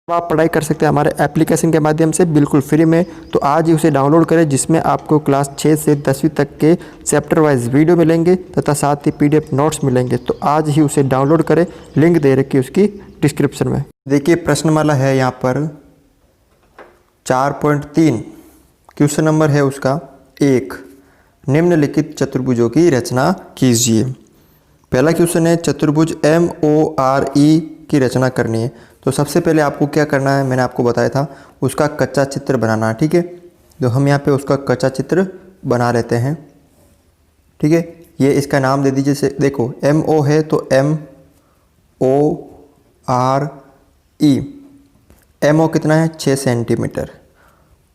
आप पढ़ाई कर सकते हैं हमारे एप्लीकेशन के माध्यम से बिल्कुल फ्री में। तो आज ही उसे डाउनलोड करें, जिसमें आपको क्लास 6 से 10वीं तक के चैप्टर वाइज वीडियो मिलेंगे तथा साथ ही पीडीएफ नोट्स मिलेंगे। तो आज ही उसे डाउनलोड करें, लिंक दे रखी है उसकी डिस्क्रिप्शन में। देखिए प्रश्नमाला है यहाँ पर 4.3, क्वेश्चन नंबर है उसका 1, निम्नलिखित चतुर्भुजों की रचना कीजिए। पहला क्वेश्चन है चतुर्भुज MORE की रचना करनी है। तो सबसे पहले आपको क्या करना है, मैंने आपको बताया था उसका कच्चा चित्र बनाना है। ठीक है, तो हम यहाँ पे उसका कच्चा चित्र बना लेते हैं। ठीक है, ये इसका नाम दे दीजिए। से देखो MO है तो MORE। MO कितना है 6 सेंटीमीटर,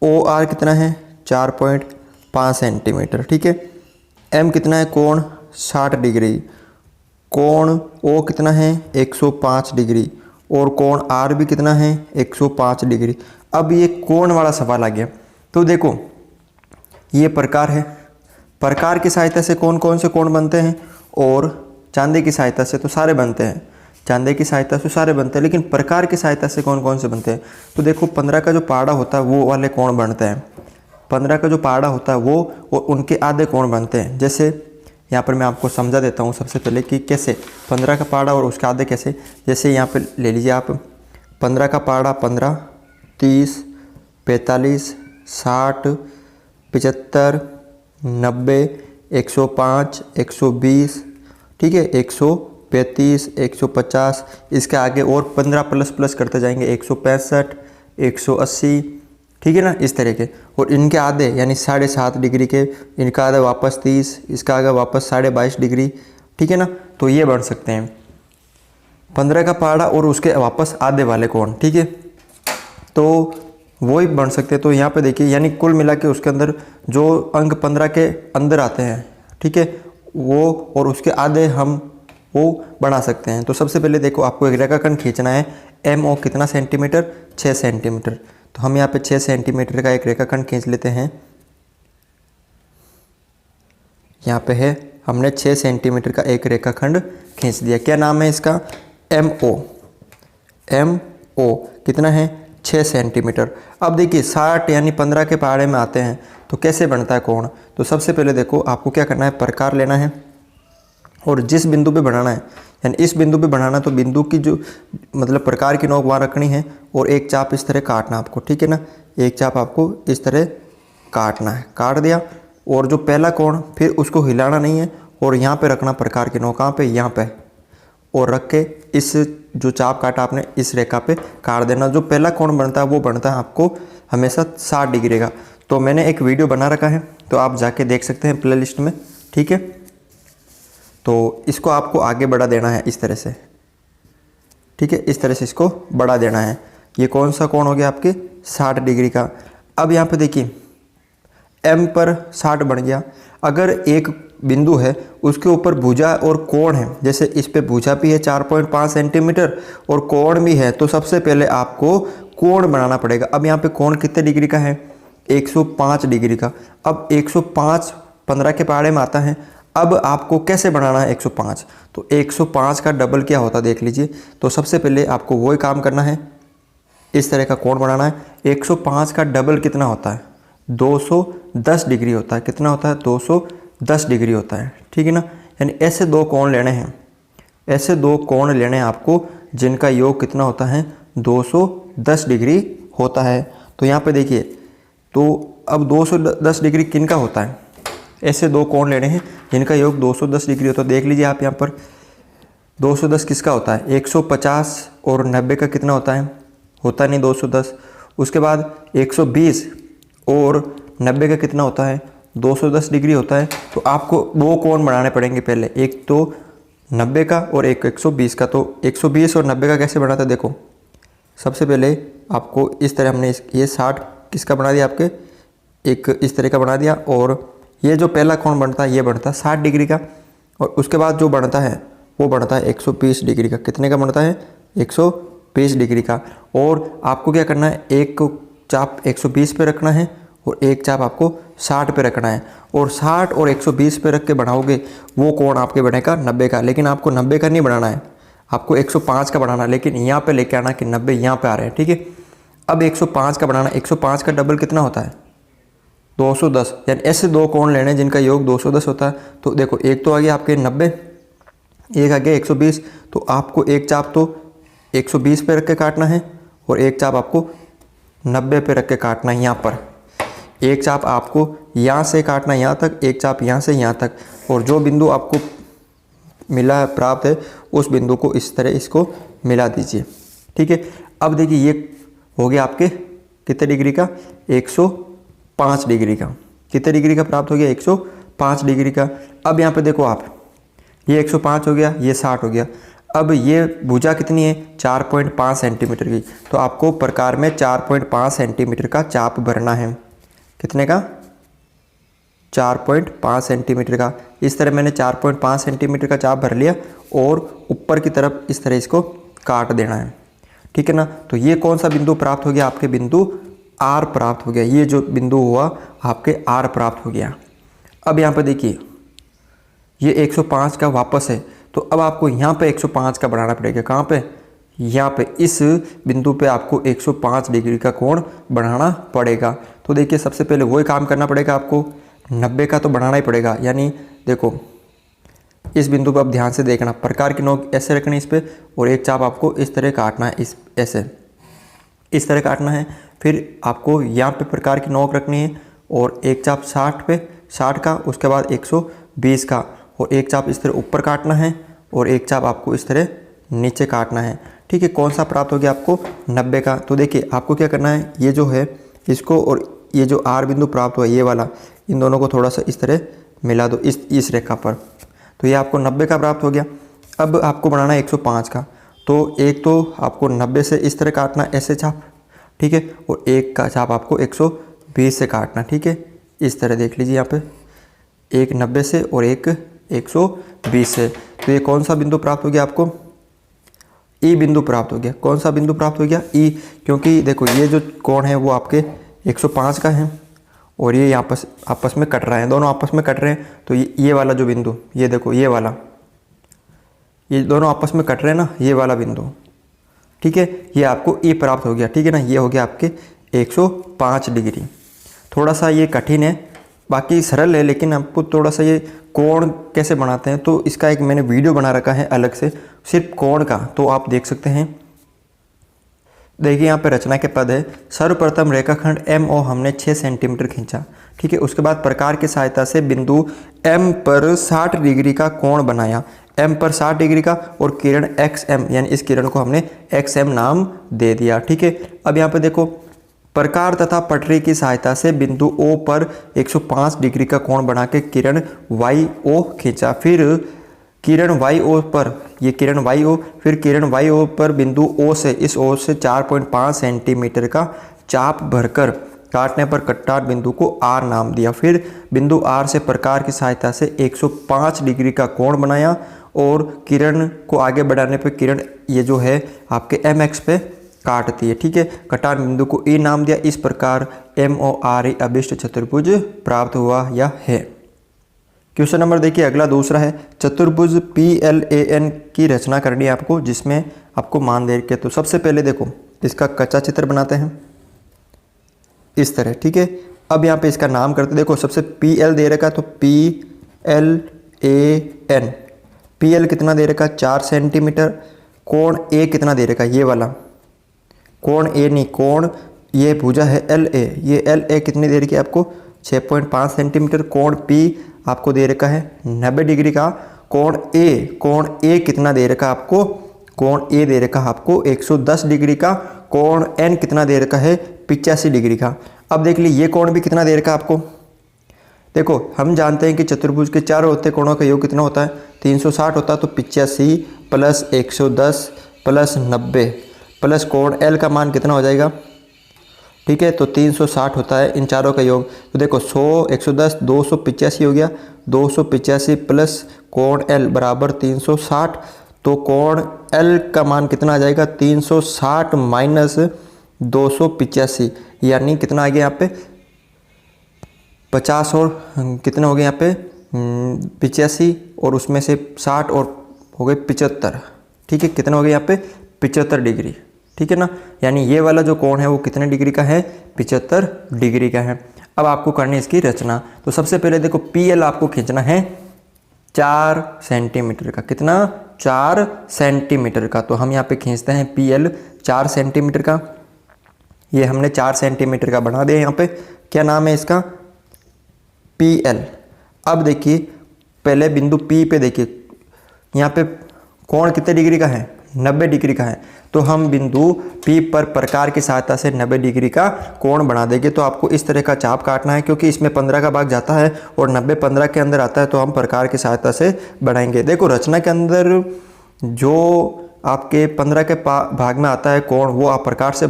OR कितना है 4.5 सेंटीमीटर। ठीक है, M कितना है कोण 60 डिग्री, कोण O कितना है 105 डिग्री और कोण R भी कितना है 105 डिग्री। अब ये कोण वाला सवाल आ गया। तो देखो ये प्रकार है, प्रकार की सहायता से कौन कौन से कोण बनते हैं, और चांदे की सहायता से तो सारे बनते हैं, चांदे की सहायता से सारे बनते हैं, लेकिन प्रकार की सहायता से कौन कौन से बनते हैं। तो देखो 15 का जो पहाड़ा होता है वो वाले कोण बनते हैं, 15 का जो पहाड़ा होता है वो और उनके आधे कोण बनते हैं। जैसे यहाँ पर मैं आपको समझा देता हूँ सबसे पहले कि कैसे 15 का पहाड़ा और उसके आधे कैसे। जैसे यहाँ पे ले लीजिए आप 15 का पहाड़ा 15, 30, 45, 60, 75, 90, 105, 120, ठीक है 135, 150, इसके आगे और 15 प्लस प्लस करते जाएंगे 165, 180, ठीक है ना, इस तरह के। और इनके आधे यानी 7.5 डिग्री के, इनका आधा वापस 30, इसका आगे वापस 22.5 डिग्री, ठीक है ना। तो ये बन सकते हैं 15 का पहाड़ा और उसके वापस आधे वाले कोण। ठीक है, तो वो ही बन सकते हैं। तो यहाँ पे देखिए यानी कुल मिला के उसके अंदर जो अंक 15 के अंदर आते हैं, ठीक है, वो और उसके आधे हम वो बना सकते हैं। तो सबसे पहले देखो आपको एक रेखाखंड खींचना है। MO कितना सेंटीमीटर 6 सेंटीमीटर। तो हम यहाँ पे 6 सेंटीमीटर का एक रेखाखंड खींच लेते हैं। यहाँ पे है हमने 6 सेंटीमीटर का एक रेखाखंड खींच दिया। क्या नाम है इसका MO। कितना है 6 सेंटीमीटर। अब देखिए 60 यानी 15 के पहाड़े में आते हैं तो कैसे बनता है कोण। तो सबसे पहले देखो आपको क्या करना है, प्रकार लेना है और जिस बिंदु पे बनाना है यानी इस बिंदु पे बनाना, तो बिंदु की जो मतलब प्रकार की नोक वहाँ रखनी है और एक चाप इस तरह काटना आपको। ठीक है ना, एक चाप आपको इस तरह काटना है, काट दिया। और जो पहला कोण फिर उसको हिलाना नहीं है और यहाँ पे रखना प्रकार की नोक, कहाँ पे, यहाँ पे, और रख के इस जो चाप काटा आपने इस रेखा पे काट देना। जो पहला कोण बनता है वो बनता है आपको हमेशा 60 डिग्री का। तो मैंने एक वीडियो बना रखा है तो आप जाके देख सकते हैं प्ले लिस्ट में। ठीक है, तो इसको आपको आगे बढ़ा देना है इस तरह से। ठीक है, इस तरह से इसको बढ़ा देना है। ये कौन सा कोण हो गया आपके 60 डिग्री का। अब यहाँ पे देखिए M पर 60 बन गया। अगर एक बिंदु है उसके ऊपर भुजा और कोण है, जैसे इस पे भुजा भी है 4.5 सेंटीमीटर और कोण भी है, तो सबसे पहले आपको कोण बनाना पड़ेगा। अब यहाँ पे कोण कितने डिग्री का है 105 डिग्री का। अब 105 15 के पहाड़े में आता है। अब आपको कैसे बनाना है 105, तो 105 का डबल क्या होता है देख लीजिए। तो सबसे पहले आपको वही काम करना है, इस तरह का कोण बनाना है। 105 का डबल कितना होता है 210 डिग्री होता है। कितना होता है 210 डिग्री होता है। ठीक है ना, यानी ऐसे दो कोण लेने हैं, ऐसे दो कोण लेने हैं आपको जिनका योग कितना होता है 210 डिग्री होता है। तो यहाँ पे देखिए, तो अब 210 डिग्री किनका होता है, ऐसे दो कोण लेने हैं जिनका योग 210 डिग्री होता है। देख लीजिए आप यहाँ पर 210 किसका होता है 150 और 90 का कितना होता है, होता नहीं 210। उसके बाद 120 और 90 का कितना होता है 210 डिग्री होता है। तो आपको दो कोण बनाने पड़ेंगे पहले, एक तो 90 का और एक 120 का। तो 120 और 90 का कैसे बनाता है देखो, सबसे पहले आपको इस तरह हमने ये 60 किसका बना दिया, आपके एक इस तरह का बना दिया। और ये जो पहला कोण बनता है ये बनता है 60 डिग्री का, और उसके बाद जो बनता है वो बनता है 120 डिग्री का। कितने का बनता है 120 डिग्री का। और आपको क्या करना है, एक चाप 120 पे रखना है और एक चाप आपको 60 पे रखना है। और 60 और 120 पे रख के बनाओगे वो कोण आपके बनेगा 90 का। लेकिन आपको 90 का नहीं बनाना है, आपको 105 का बनाना, लेकिन यहाँ पे लेके आना कि 90 यहाँ पे आ रहे हैं, ठीक है। अब 105 का बनाना, 105 का डबल कितना होता है 210, यानी ऐसे दो कोण लेने जिनका योग 210 होता है। तो देखो एक तो आ गया आपके 90, एक आ गया 120, तो आपको एक चाप तो 120 पे रख के काटना है और एक चाप आपको 90 पे रख के काटना है। यहाँ पर एक चाप आपको यहाँ से काटना है यहाँ तक, एक चाप यहाँ से यहाँ तक, और जो बिंदु आपको मिला प्राप्त है उस बिंदु को इस तरह इसको मिला दीजिए, ठीक है। अब देखिए ये हो गया आपके कितने डिग्री का, 105 डिग्री का। कितने डिग्री का प्राप्त हो गया, 105 डिग्री का। अब यहाँ पे देखो आप, ये 105 हो गया, ये 60 हो गया। अब ये भुजा कितनी है, 4.5 सेंटीमीटर की। तो आपको प्रकार में 4.5 सेंटीमीटर का चाप भरना है। कितने का, 4.5 सेंटीमीटर का। इस तरह मैंने 4.5 सेंटीमीटर का चाप भर लिया और ऊपर की तरफ इस तरह इसको काट देना है, ठीक है ना। तो ये कौन सा बिंदु प्राप्त हो गया, आपके बिंदु आर प्राप्त हो गया। ये जो बिंदु हुआ आपके आर प्राप्त हो गया। अब यहाँ पे देखिए ये 105 का वापस है, तो अब आपको यहाँ पे 105 का बढ़ाना पड़ेगा। कहाँ पे, यहाँ पे इस बिंदु पे आपको 105 डिग्री का कोण बढ़ाना पड़ेगा। तो देखिए सबसे पहले वही काम करना पड़ेगा आपको, 90 का तो बढ़ाना ही पड़ेगा। यानी देखो इस बिंदु पर आप ध्यान से देखना, प्रकार की नोक ऐसे रखनी इस पर, और एक चाप आपको इस तरह काटना है, इस तरह काटना है। फिर आपको यहाँ पे प्रकार की नोक रखनी है और एक चाप 60 पे, 60 का, उसके बाद 120 का, और एक चाप इस तरह ऊपर काटना है और एक चाप आपको इस तरह नीचे काटना है, ठीक है। कौन सा प्राप्त हो गया आपको, 90 का। तो देखिए आपको क्या करना है, ये जो है इसको और ये जो आर बिंदु प्राप्त हुआ ये वाला, इन दोनों को थोड़ा सा इस तरह मिला दो इस रेखा पर। तो ये आपको 90 का प्राप्त हो गया। अब आपको बनाना है 105 का। तो एक तो आपको 90 से इस तरह काटना ऐसे चाप, ठीक है, और एक का चाप आपको 120 से काटना, ठीक है। इस तरह देख लीजिए यहाँ पे, एक 90 से और एक 120 से। तो ये कौन सा बिंदु प्राप्त हो गया आपको, ई बिंदु प्राप्त हो गया। कौन सा बिंदु प्राप्त हो गया, ई, क्योंकि देखो ये जो कोण है वो आपके 105 का है और ये आपस में कट रहा है, दोनों आपस में कट रहे हैं। तो ये वाला जो बिंदु, ये देखो ये वाला, ये दोनों आपस में कट रहे हैं ना, ये वाला बिंदु, ठीक है, ये आपको ई प्राप्त हो गया, ठीक है ना। ये हो गया आपके 105 डिग्री। थोड़ा सा ये कठिन है, बाकी सरल है, लेकिन आपको थोड़ा सा ये कोण कैसे बनाते हैं तो इसका एक मैंने वीडियो बना रखा है अलग से सिर्फ कोण का, तो आप देख सकते हैं। देखिए यहाँ पे रचना के पद है, सर्वप्रथम रेखाखंड एम ओ हमने 6 सेंटीमीटर खींचा, ठीक है। उसके बाद प्रकार की सहायता से बिंदु एम पर 60 डिग्री का कोण बनाया, एम पर 60 डिग्री का, और किरण एक्स एम, यानी इस किरण को हमने एक्स एम नाम दे दिया, ठीक है। अब यहाँ पे देखो प्रकार तथा पटरी की सहायता से बिंदु ओ पर 105 डिग्री का कोण बना के किरण वाई ओ खींचा। फिर किरण वाई ओ पर, ये किरण वाई ओ, फिर किरण वाई ओ पर बिंदु ओ से, इस ओ से 4.5 सेंटीमीटर का चाप भरकर काटने पर कटार बिंदु को आर नाम दिया। फिर बिंदु आर से प्रकार की सहायता से 105 डिग्री का कोण बनाया और किरण को आगे बढ़ाने पर किरण ये जो है आपके एम एक्स पे काटती है, ठीक है। कटार बिंदु को ई नाम दिया। इस प्रकार एम ओ आर ई अभिष्ट चतुर्भुज प्राप्त हुआ या है। क्वेश्चन नंबर देखिए अगला दूसरा है, चतुर्भुज PLAN की रचना करनी है आपको, जिसमें आपको मान दे के। तो सबसे पहले देखो इसका कच्चा चित्र बनाते हैं इस तरह, ठीक है। अब यहाँ पे इसका नाम करते, देखो सबसे PL दे रखा, तो PLAN, PL कितना दे रखा, 4 सेंटीमीटर। कोण A कितना दे रखा, ये वाला कोण A नहीं, कोण ये भुजा है LA, ये LA कितनी दे रखी है आपको, 6.5 सेंटीमीटर। कोण P आपको दे रखा है 90 डिग्री का। कोण A कितना दे रखा आपको, कोण A दे रखा आपको 110 डिग्री का। कोण N कितना दे रखा है, 85 डिग्री का। अब देख लीजिए ये कोण भी कितना दे रखा आपको। देखो हम जानते हैं कि चतुर्भुज के चारों होते कोणों का योग कितना होता है, 360 होता है। तो 85 प्लस 110 प्लस 90 प्लस कोण L का मान कितना हो जाएगा, ठीक है। तो 360 होता है इन चारों का योग। तो देखो 100 110 285 हो गया, 285 प्लस कोण L बराबर 360। तो कोण L का मान कितना आ जाएगा, 360 माइनस 285, यानी कितना आ गया यहाँ पे 50, और कितने हो गए यहाँ पे 85, और उसमें से 60 और हो गए 75, ठीक है, कितना हो गया यहाँ पे 75 डिग्री, ठीक है ना। यानी ये वाला जो कोण है वो कितने डिग्री का है, 75 डिग्री का है। अब आपको करनी है इसकी रचना। तो सबसे पहले देखो PL आपको खींचना है 4 सेंटीमीटर का, कितना 4 सेंटीमीटर का। तो हम यहाँ पे खींचते हैं PL 4 सेंटीमीटर का। ये हमने 4 सेंटीमीटर का बना दिया। यहाँ पे क्या नाम है इसका, PL। अब देखिए पहले बिंदु P पे देखिए, यहाँ पे कोण कितने डिग्री का है, 90 डिग्री का है। तो हम बिंदु P पर प्रकार की सहायता से 90 डिग्री का कोण बना देंगे। तो आपको इस तरह का चाप काटना है, क्योंकि इसमें 15 का भाग जाता है और 90 15 के अंदर आता है, तो हम प्रकार की सहायता से बढ़ाएंगे। देखो रचना के अंदर जो आपके 15 के भाग में आता है कोण, वो आप प्रकार से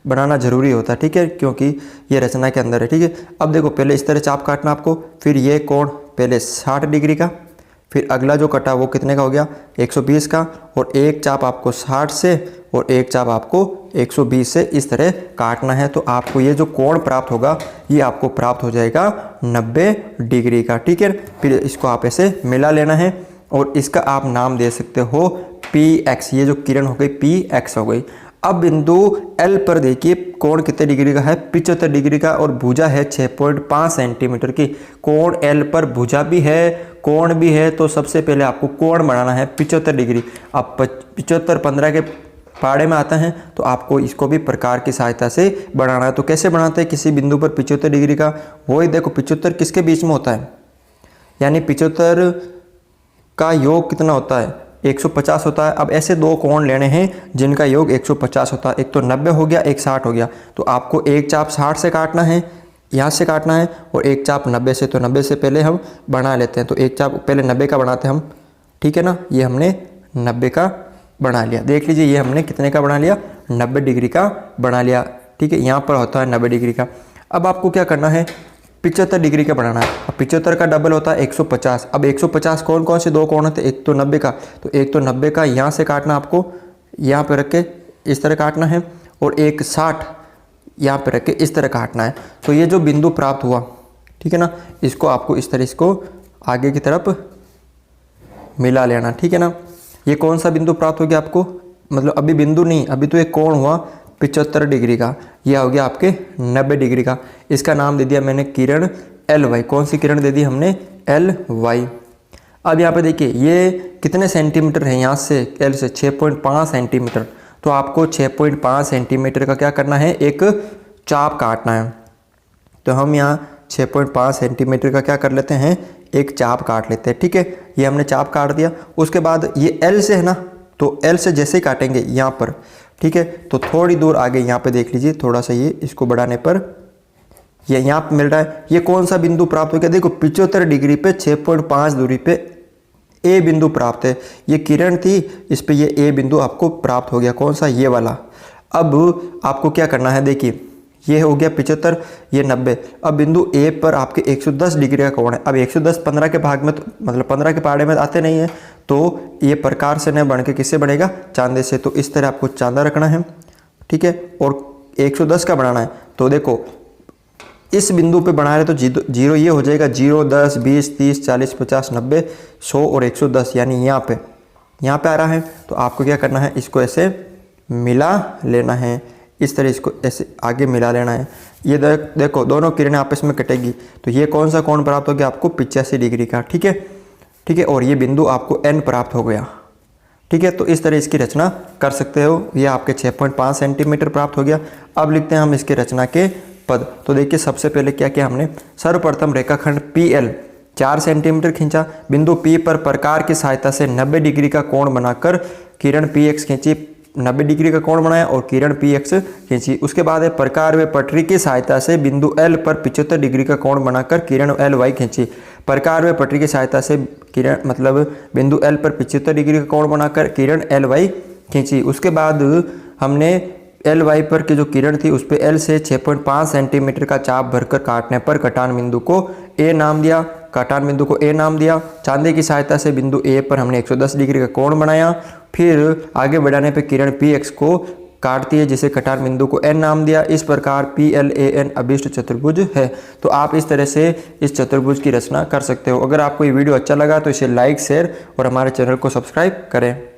बनाना जरूरी होता है, ठीक है, क्योंकि ये रचना के अंदर है, ठीक है। अब देखो पहले इस तरह चाप काटना आपको, फिर ये कोण पहले 60 डिग्री का, फिर अगला जो कटा वो कितने का हो गया 120 का, और एक चाप आपको 60 से और एक चाप आपको 120 से इस तरह काटना है। तो आपको ये जो कोण प्राप्त होगा ये आपको प्राप्त हो जाएगा 90 डिग्री का, ठीक है। फिर इसको आप ऐसे मिला लेना है और इसका आप नाम दे सकते हो PX। ये जो किरण हो गई PX हो गई। अब बिंदु L पर देखिए कोण कितने डिग्री का है, 75 डिग्री का, और भुजा है 6.5 सेंटीमीटर की। कोण L पर भुजा भी है, कोण भी है। तो सबसे पहले आपको कोण बनाना है 75 डिग्री। अब 75 15 के पाड़े में आता है, तो आपको इसको भी प्रकार की सहायता से बढ़ाना है। तो कैसे बनाते हैं किसी बिंदु पर 75 डिग्री का, वही देखो 75 किसके बीच में होता है, यानी 75 का योग कितना होता है 150 होता है। अब ऐसे दो कोण लेने हैं जिनका योग 150 होता है, एक तो 90 हो गया, एक 60 हो गया। तो आपको एक चाप 60 से काटना है, यहाँ से काटना है, और एक चाप 90 से। तो 90 से पहले हम बना लेते हैं। तो एक चाप पहले 90 का बनाते हैं हम, ठीक है ना। ये हमने 90 का बना लिया, देख लीजिए ये हमने कितने का बना लिया, 90 डिग्री का बना लिया, ठीक है। यहाँ पर होता है 90 डिग्री का। अब आपको क्या करना है, 75 डिग्री का बनाना है। अब 75 का डबल होता है 150। अब 150 कौन कौन से दो कोण होते हैं, एक तो 90 का, तो एक तो 90 का यहाँ से काटना, आपको यहाँ पे रख के इस तरह काटना है, और एक 60 यहाँ पे रख के इस तरह काटना है। तो ये जो बिंदु प्राप्त हुआ, ठीक है ना, इसको आपको इस तरह इसको आगे की तरफ मिला लेना, ठीक है ना। ये कौन सा बिंदु प्राप्त हो गया आपको, मतलब अभी बिंदु नहीं, अभी तो एक कोण हुआ 75 डिग्री का, यह हो गया आपके 90 डिग्री का। इसका नाम दे दिया मैंने किरण LY। कौन सी किरण दे दी हमने, LY। अब यहाँ पे देखिए ये कितने सेंटीमीटर है, यहाँ से L से 6.5 सेंटीमीटर। तो आपको 6.5 सेंटीमीटर का क्या करना है, एक चाप काटना है। तो हम यहाँ 6.5 सेंटीमीटर का क्या कर लेते हैं, एक चाप काट लेते हैं, ठीक है। ये हमने चाप काट दिया। उसके बाद ये L से है ना, तो L से जैसे ही काटेंगे यहाँ पर, ठीक है, तो थोड़ी दूर आगे यहाँ पे देख लीजिए, थोड़ा सा ये इसको बढ़ाने पर ये यहाँ पे मिल रहा है। ये कौन सा बिंदु प्राप्त हो गया, देखो 75 डिग्री पे 6.5 दूरी पे A बिंदु प्राप्त है। ये किरण थी, इस पे ये A बिंदु आपको प्राप्त हो गया, कौन सा, ये वाला। अब आपको क्या करना है, देखिए ये हो गया 75, ये 90। अब बिंदु A पर आपके 110 डिग्री का कोण है। अब 110 15 के भाग में, तो मतलब 15 के पहाड़े में आते नहीं है, तो ये प्रकार से न बन के किससे बनेगा, चांदे से। तो इस तरह आपको चांदा रखना है, ठीक है, और 110 का बनाना है। तो देखो इस बिंदु पे बना रहे तो जीरो ये हो जाएगा, 0 10 20 30 40 50 90 100 और 110, यानी यहाँ पे आ रहा है। तो आपको क्या करना है, इसको ऐसे मिला लेना है, इस तरह इसको ऐसे आगे मिला लेना है। ये देखो दोनों किरणें आपस में कटेगी, तो ये कौन सा कोण प्राप्त हो गया आपको, 85 डिग्री का, ठीक है, ठीक है। और ये बिंदु आपको N प्राप्त हो गया, ठीक है। तो इस तरह इसकी रचना कर सकते हो। ये आपके 6.5 सेंटीमीटर प्राप्त हो गया। अब लिखते हैं हम इसके रचना के पद। तो देखिए सबसे पहले क्या किया हमने, सर्वप्रथम रेखाखंड PL 4 सेंटीमीटर खींचा, बिंदु P पर प्रकार की सहायता से 90 डिग्री का कोण बनाकर किरण PX खींची, 90 डिग्री का कोण बनाया और किरण PX खींची। उसके बाद है प्रकार व पटरी की सहायता से बिंदु L पर 75 डिग्री का कोण बनाकर किरण LY खींची। प्रकार व पटरी की सहायता से किरण मतलब बिंदु L पर 75 डिग्री का कोण बनाकर किरण LY खींची। उसके बाद हमने LY पर की जो किरण थी उस पर L से 6.5 सेंटीमीटर का चाप भरकर काटने पर कटान बिंदु को A नाम दिया, कटान बिंदु को A नाम दिया। चांदे की सहायता से बिंदु A पर हमने 110 डिग्री का कोण बनाया। फिर आगे बढ़ाने पर किरण PX को काटती है जिसे कटान बिंदु को N नाम दिया। इस प्रकार PLAN अभिष्ट चतुर्भुज है। तो आप इस तरह से इस चतुर्भुज की रचना कर सकते हो। अगर आपको ये वीडियो अच्छा लगा तो इसे लाइक शेयर और हमारे चैनल को सब्सक्राइब करें।